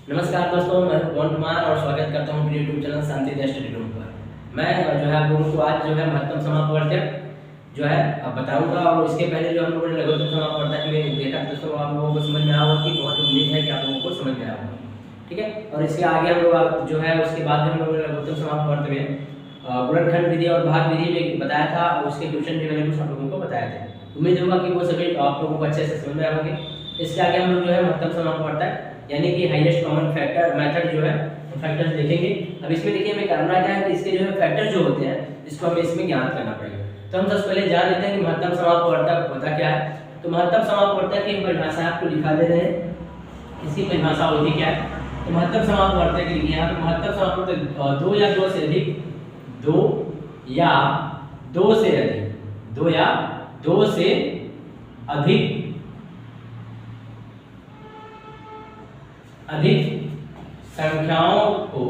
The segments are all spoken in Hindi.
नमस्कार दोस्तों, मैं पवन कुमार और स्वागत करता हूँ अपने यूट्यूब चैनल शांति स्टडी रूम पर। मैं जो है आप लोगों को आज जो है महत्तम समापवर्तक जो है बताऊंगा। और इसके पहले जो हम लोगों ने लघुत्तम समापवर्तक में देखा दोस्तों, आप लोगों को समझ में आया होगा कि बहुत उम्मीद है कि आप लोगों को समझ में आया होगा। ठीक है, और इसके आगे हम लोग जो है उसके बाद हम लोगों ने लघुत्तम समापवर्तक में गुणनखंड विधि और भाग विधि में बताया था, और उसके क्वेश्चन भी मैंने कुछ आप लोगों को बताया था। उम्मीद होगा कि वो सभी आप लोगों को अच्छे से समझ में आए होंगे। इसके आगे हम लोग जो है महत्तम समापवर्तक यानी कि हाईएस्ट कॉमन फैक्टर मेथड जो है फैक्टर्स देखेंगे। अब इसमें देखिए हमें करना क्या है कि इसके जो है फैक्टर जो होते हैं इसको हमें इसमें ज्ञात करना पड़ेगा। तो हम सबसे पहले जान लेते हैं कि महत्तम समापवर्तक होता क्या है। तो महत्तम समापवर्तक की परिभाषा आपको दिखा दे रहे हैं। इसकी परिभाषा होती क्या है? तो महत्तम समापवर्तक के लिए यहाँ पे महत्तम समापवर्तक दो या दो से अधिक, दो या दो से अधिक, दो या दो से अधिक संख्याओं को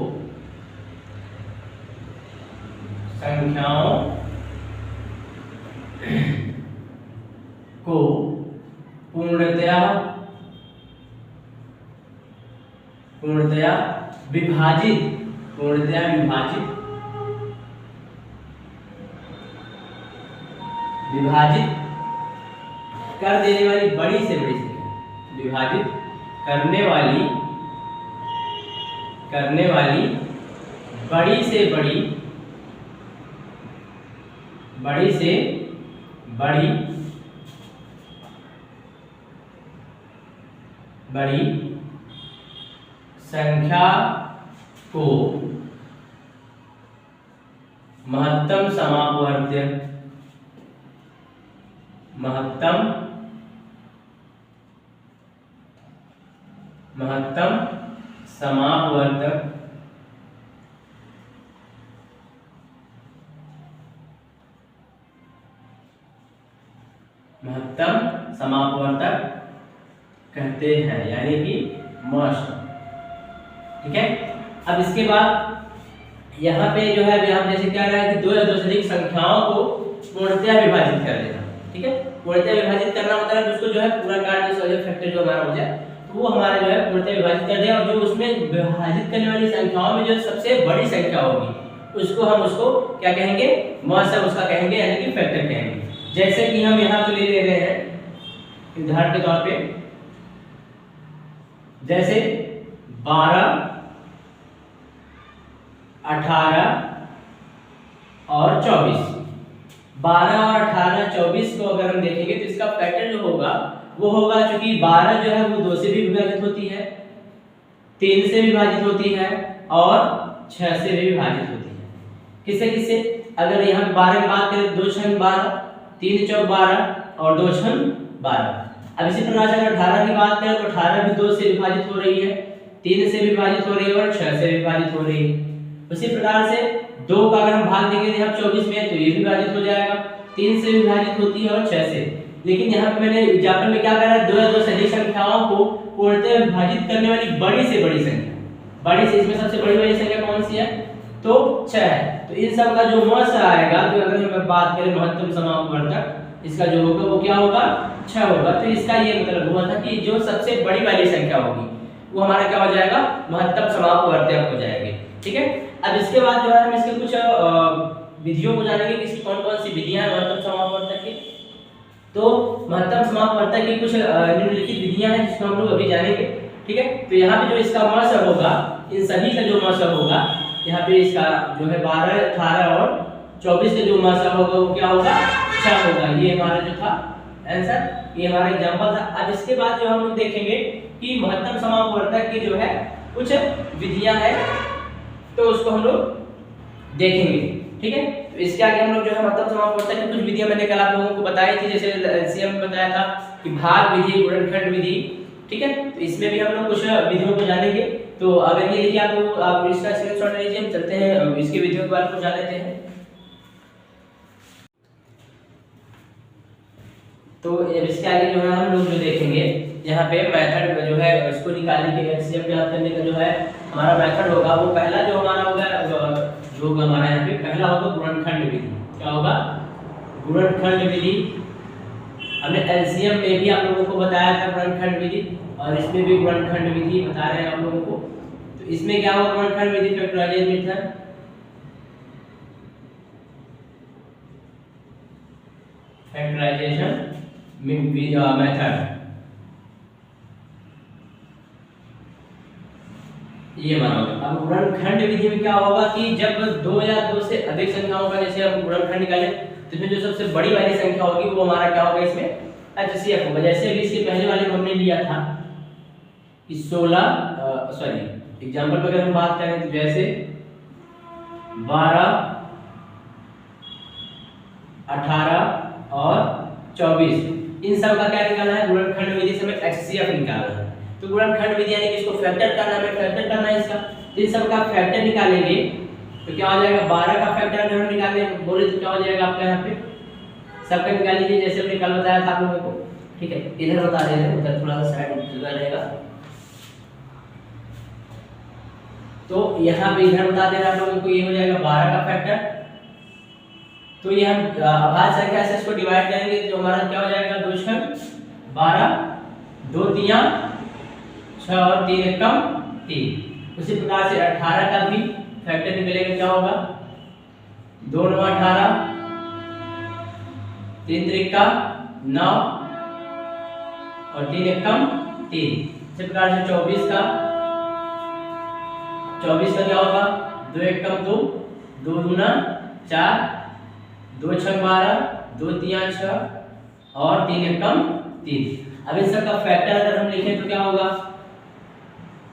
पूर्णतया विभाजित कर देने वाली बड़ी से बड़ी संख्या, विभाजित करने वाली बड़ी से बड़ी संख्या को महत्तम समापवर्तक कहते हैं, यानी कि मस्ट। ठीक है, अब इसके बाद यहाँ पे जो है अभी हम जैसे क्या रहा है कि दो या दो से अधिक संख्याओं को पूर्णतया विभाजित कर देना। ठीक है, पूर्णतया विभाजित करना मतलब उसको जो है पूरा काट दे, फैक्टर जो हमारा हो जाए तो वो हमारा जो है पूर्णतया विभाजित कर दे। और जो उसमें विभाजित करने वाली संख्याओं में जो सबसे बड़ी संख्या होगी उसको हम क्या कहेंगे? मस्ट उसका कहेंगे, यानी कि फैक्टर कहेंगे। जैसे कि हम यहाँ पे ले रहे हैं उदाहरण के तौर पे, जैसे 12, 18 और 24। 12 और 18, 24 को अगर हम देखेंगे तो इसका फैक्टर जो होगा वो होगा, चूंकि 12 जो है वो 2 से भी विभाजित होती है, 3 से विभाजित होती है और 6 से भी विभाजित होती है। किससे? अगर यहाँ पे 12 की बात करें, 2 6 12, 3 चौक 12 और 2 6 12। अब इसी प्रकार से अगर 18 की बात करें तो 18 भी 2 से विभाजित हो रही है, 3 से विभाजित हो रही है और 6 से विभाजित हो रही है। उसी प्रकार से 2 का अगर हम भाग देंगे यहाँ 24 में तो ये विभाजित हो जाएगा, 3 से विभाजित होती है और 6 से। लेकिन यहाँ पे मैंने एग्जाम्पल में क्या करा है, दो या दो से अधिक संख्याओं को पूर्णतः विभाजित करने वाली बड़ी से बड़ी संख्या, बड़ी से इसमें सबसे बड़ी संख्या कौन सी है? तो 6 है। तो इन सब का जो मस आएगा, तो अगर हम बात करें महत्तम समापवर्तक, इसका जो होगा वो क्या होगा? 6 होगा। तो इसका ये मतलब हुआ था कि जो सबसे बड़ी वाली संख्या होगी वो हमारा क्या हो जाएगा? महत्तम समापवर्तक हो जाएगी। ठीक है, अब इसके बाद जो है हम इसके कुछ विधियों को जानेंगे कि इसकी कौन कौन सी विधियां हैं महत्तम समापवर्तक की। तो महत्तम समापवर्तक की कुछ निम्नलिखित विधियां हैं जिसको हम लोग अभी जानेंगे। ठीक है, तो यहाँ पे जो इसका मस होगा, इन सभी का जो मस होगा, यहाँ पे इसका जो है 12, 18 और 24 का जो मस होगा वो क्या होगा? 6 होगा। ये हमारा जो था आंसर, ये हमारा एग्जांपल था। अब इसके बाद जो हम लोग देखेंगे कि महत्तम समापवर्तक की जो है कुछ विधियां हैं, तो उसको हम लोग देखेंगे। ठीक है, तो इसके आगे हम लोग जो है महत्तम समापवर्तक की कुछ विधियां मैंने कल आप लोगों को बताई थी, जैसे एलसीएम में बताया था कि भाग विधि, गुणनखंड विधि। ठीक है, तो इसमें भी हम लोग कुछ विधियों को जानेंगे। तो अगर ये देखिए आप इसका स्क्रीनशॉट ले लीजिए, हम चलते हैं इसके विधियों के बारे में जान लेते हैं। तो इसके आगे जो है हम लोग जो देखेंगे यहाँ पे मेथड जो है इसको निकालने के एलसीएम ज्ञात करने का जो है हमारा मेथड होगा, वो पहला जो हमारा होगा जो हमारा यहाँ पे पहला होगा गुणनखंड विधि। क्या होगा? गुणनखंड विधि। हमने एलसीएम में भी आप लोगों को बताया था गुणनखंड विधि, और इसमें भी गुणनखंड विधि बता रहे हैं आप लोगों को। तो इसमें क्या होगा गुणनखंड विधि, फैक्टराइजेशन मेथड, फैक्टराइजेशन मेथड, ये हमारा होगा। अब गुणनखंड विधि में क्या होगा कि जब दो या दो से अधिक संख्याओं का जैसे हम गुणनखंड निकालें तो इसमें जो सबसे बड़ी वाली संख्या होगी वो हमारा क्या होगा, इसमें एचसीएफ होगा। जैसे अभी इसके पहले वाले में हमने लिया था कि 16 सॉरी एग्जांपल पर अगर हम बात करें तो जैसे 12, 18 और 24 इन सब का क्या निकालना है, गुणनखंड विधि से हमें एचसीएफ निकालना है। तो गुणनखंड विधि यानी कि इसको फैक्टर करना है, फैक्टर करना है इसका। तो इन सब का फैक्टर निकालेंगे तो क्या हो जाएगा, 12 का फैक्टर अगर हम निकालने बोले तो क्या हो जाएगा आपका यहाँ पे, सबका निकाल लीजिए जैसे हमने कल बताया था आप लोगों को, ठीक है। इधर बता रहे हैं, उधर थोड़ा सा साइड जगह रहेगा, तो यहाँ पे इधर बता दे रहा आप लोगों को, ये हो जाएगा 12 का फैक्टर। तो ये हम अभाज्य संख्या से इसको डिवाइड करेंगे तो हमारा क्या हो जाएगा, 2 6 12, 2 3 6 और 3 एकम 3। उसी प्रकार से 18 का भी फैक्टर निकलेगा, क्या होगा 2 9 18, 3 त्रिका 9 और 3 एकम 3। इसी प्रकार से 24 का क्या होगा, 2 एकम 2, 2 दूना 4, 2 6 12, 2 3 6 और 3 एकम 3। अब इन सब का फैक्टर अगर हम लिखें तो क्या होगा,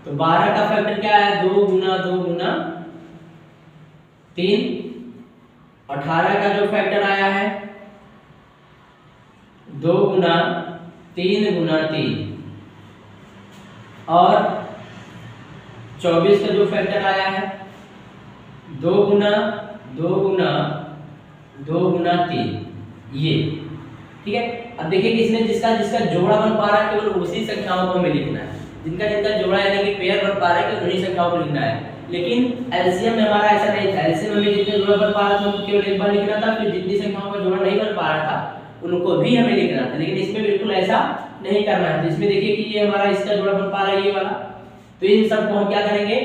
तो 12 का फैक्टर क्या है, 2 गुना 3। 18 का जो फैक्टर आया है 2 गुना 3 और 24 का जो फैक्टर आया है 2 गुना 3, ये ठीक है। अब देखिए कि इसमें जिसका जोड़ा बन पा रहा है केवल उसी संख्याओं को हमें लिखना है, जिनका जोड़ा यानी कि पेयर बन पा रहा है उन्हीं संख्याओं को लिखना है। लेकिन एलसीएम में हमारा ऐसा नहीं था, एलसीएम में जितने जोड़ा बन पा रहा था उनको केवल एक बार लिखना था, फिर जितनी संख्याओं का जोड़ा नहीं बन पा रहा था उनको भी हमें लिखना था। लेकिन इसमें बिल्कुल ऐसा नहीं करना है। तो इसमें देखिए कि ये हमारा इसका जोड़ा बन पा रहा है ये वाला, तो इन सब को हम क्या करेंगे,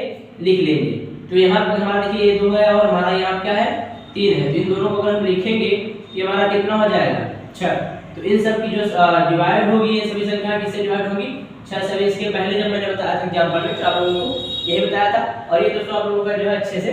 लिख लेंगे। तो यहाँ पर हमारा देखिए ये 2 है और हमारा यहाँ क्या है 3 है, तो इन दोनों को अगर हम लिखेंगे ये हमारा कितना हो जाएगा 6। तो इन सब की जो डिवाइड होगी, ये सभी संख्या किससे डिवाइड होगी, 6 से। इसके पहले जब मैंने बताया था एग्जांपल में तो आप लोगों को यही बताया था, और ये दोस्तों आप लोगों का जो है अच्छे से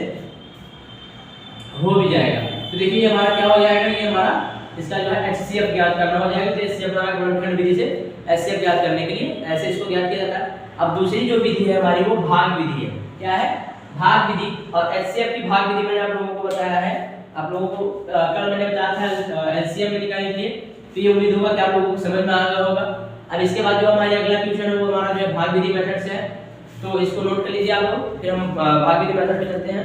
हो भी जाएगा। तो देखिए हमारा क्या हो जाएगा, ये हमारा इसका जो है एचसीएफ ज्ञात करना हो जाएगा। तो एचसीएफ हमारा गुणनखंड विधि से एचसीएफ ज्ञात करने के लिए ऐसे इसको ज्ञात किया जाता है। अब दूसरी जो विधि है हमारी वो भाग विधि है। क्या है, भाग विधि। और एचसीएफ की भाग विधि मैंने आप लोगों को बताया है, आप लोगों को कल मैंने बताया था एलसीएम में निकालने के लिए। तो ये उम्मीद होगा कि आप लोगों को समझ में आ गया होगा। अब इसके बाद जो हमारा अगला क्वेश्चन है वो हमारा जो है भाग विधि मेथड से है, तो इसको नोट कर लीजिए आप लोग, फिर हम भाग विधि मेथड पे चलते हैं।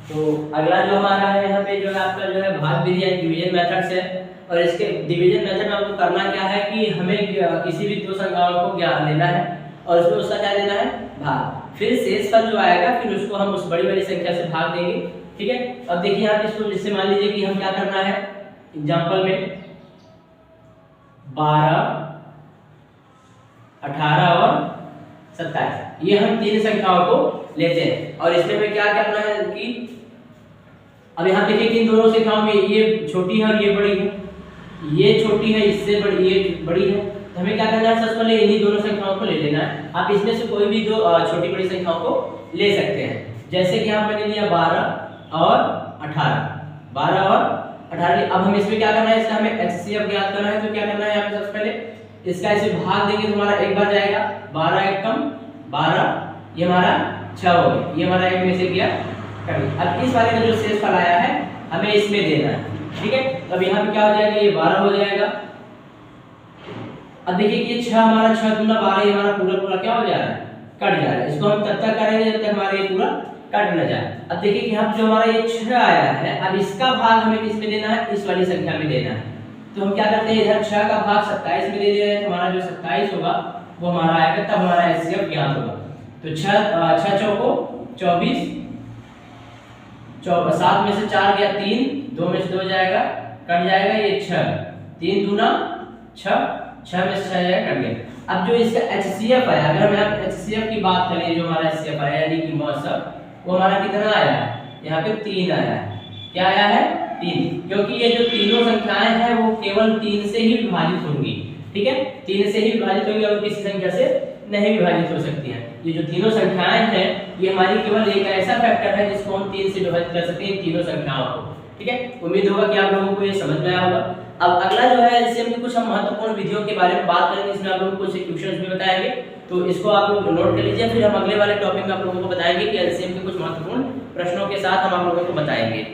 तो अगला जो हमारा है यहाँ पे जो है आपका जो है भाग विधि या डिवीजन मेथड से। और इसके डिवीजन मेथड में आपको करना क्या है कि हमें किसी भी 2 संख्याओं को ज्ञात लेना है और उसमें उसका क्या लेना है, भाग। फिर शेषफल जो आएगा फिर उसको हम उस बड़ी वाली संख्या से भाग देंगे, ठीक है। अब देखिए यहाँ पे इसको जैसे मान लीजिए कि हम क्या करना है, एग्जांपल में 12, 18 और 27 ये हम 3 संख्याओं को लेते हैं। और इसमें हमें क्या करना है कि अब यहाँ देखिए कि इन दोनों संख्याओं में ये छोटी है और ये बड़ी है, ये छोटी है इससे बड़ी, ये बड़ी है। तो हमें क्या करना है, सबसे पहले इन्हीं दोनों संख्याओं को ले लेना है। आप इसमें से कोई भी दो छोटी बड़ी संख्याओं को ले सकते हैं। जैसे कि यहाँ मैंने लिया 12 और 18, 12 और 18। अब हम इसमें क्या करना है, इसका हमें एचसीएफ ज्ञात करना है। तो क्या करना है, हमें सबसे पहले इसका ऐसे भाग देंगे तो हमारा एक बार जाएगा, 12 एकम 12, ये हमारा 6 हो गया, ये हमारा एक में से गया कर। अब इस वाले में जो शेषफल आया है हमें इसमें देना है, ठीक है। अब यहाँ पे क्या हो जाएगा, ये 12 हो जाएगा। अब देखिए कि ये 6 हमारा 6 दूना 12, ये हमारा पूरा क्या हो जा रहा है, कट जा रहा है। इसको हम तब तक करेंगे जब तक हमारा ये पूरा कट न जाए। अब देखिए कि यहाँ जो हमारा ये 6 आया है, अब इसका भाग हमें किस में देना है, इस वाली संख्या में देना है। तो हम क्या करते हैं, इधर 6 का भाग 27 में दे दे रहे हैं, तो हमारा जो 27 होगा वो हमारा आएगा, तब हमारा एचसीएफ ज्ञात होगा। तो 6 चौको 24, 7 में से 4 गया 3, 2 में से 2 जाएगा कट जाएगा ये 6, 3 दूना 6, 6 में से 6 जाएगा कट गया। अब जो इसका HCF है, अगर हम यहाँ HCF की बात करें, जो हमारा HCF है यानी कि मौसम, वो हमारा कितना आया है, यहाँ पे 3 आया है। क्या आया है, 3, क्योंकि ये जो तीनों संख्याएं हैं वो केवल 3 से ही विभाजित होंगी। ठीक है, 3 से ही विभाजित होंगी और किसी संख्या से नहीं विभाजित हो सकती हैं। ये जो तीनों संख्याएं हैं ये हमारी केवल एक ऐसा फैक्टर है जिसको हम 3 से विभाजित कर सकते हैं, तीनों संख्याओं को। ठीक है, उम्मीद होगा कि आप लोगों को ये समझ में आया होगा। अब अगला जो है एलसीएम की कुछ हम महत्वपूर्ण विधियों के बारे में बात करेंगे, इसमें आप लोगों को कुछ इक्वेशंस भी बताएंगे, तो इसको आप लोग नोट कर लीजिए। फिर हम अगले वाले टॉपिक में आप लोगों को बताएंगे कि एलसीएम के कुछ महत्वपूर्ण प्रश्नों के साथ हम आप लोगों को बताएंगे।